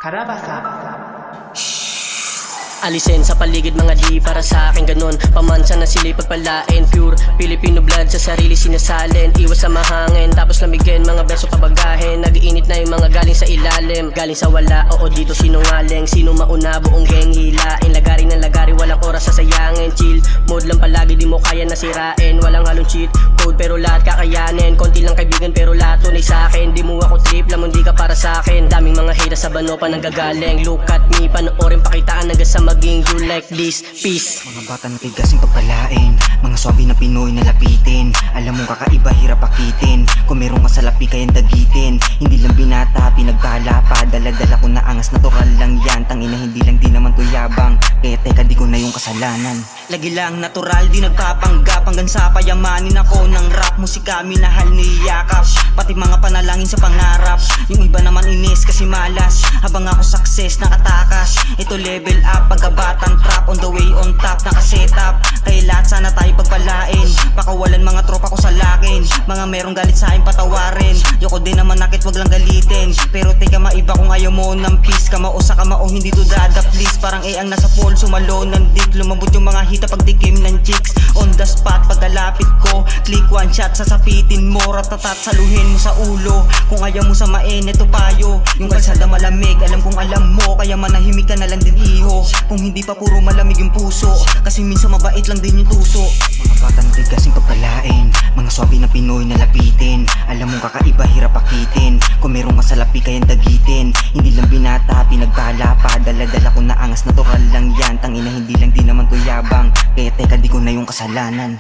Karabasa. Alisin sa paligid mga di para sa akin ganun. Pamansa na sila pagpalain. Pure Filipino blood sa sarili sinasalin. Iwas sa mahangin tapos lamigin. Mga beso pabagahin. Nag-iinit na yung mga galing sa ilalim. Galing sa wala, oo dito sinungaling. Sino mauna buong geng hilain. Lagari ng lagari walang oras sasayangin. Chill mode lang palagi di mo kaya nasirain. Walang halong cheat code pero lahat kakayanin. Konti lang kaibigan pero lahat tunay sa'kin. Di mo ako trip lamang di ka para sa'kin. Daming mga haters sa bano pa nanggagaling. Look at me panoorin pakitaan hanggang sa maging you like this, peace. Mga bata na tigasing pagpalain. Mga swabe na Pinoy na lapitin. Alam mo kakaiba hirap akitin. Kung meron ka sa lapi kayang dagitin. Hindi lang binata pinagbahala pa. Dala-dala ko na angas natural lang yan. Tangina hindi lang di naman to yabang. Kaya teka di ko na yung kasalanan. Lagi lang natural di nagpapanggap. Hanggang sa payamanin ako ng rap. Musika minahal niyakap. Pati mga panalangin sa pangarap. Yung iba naman inis kasi malas. Habang ako success nakatakas. Ito level up pagkabatang trap. On the way on top nakasetup. Kaya lahat sana tayo pagpalain. Pakawalan mga tropa ko sa lakin. Mga merong galit sa akin patawarin. Yoko din naman nakit wag lang galitin. Pero teka maiba kung ayaw mo ng peace. Kamao sa kamao hindi to dada please. Parang ang nasa pool sumalo ng dick. Lumabot yung mga hita pagdikim ng chicks. On the spot pagkalapit ko. Click one shot sasapitin mo. Ratatat saluhin mo sa ulo. Kung ayaw mo sa mainit o payo. Yung kalsada malamig alam kong alam mo. Kaya manahimik ka na lang din iho. Kung hindi pa puro malamig yung puso. Kasi minsan mabait lang din yung tuso. Mga batang tigasing pagpalain. Mga swabe na Pinoy na lapitin. Alam mo kakaiba hirap akitin. Kung meron ka sa lapi kayang dagitin. Hindi lang binata pinagbahala pa. Dala-dala ko na angas natural lang yan. Tangina hindi lang di naman to yabang. Kaya teka di ko na yung kasalanan.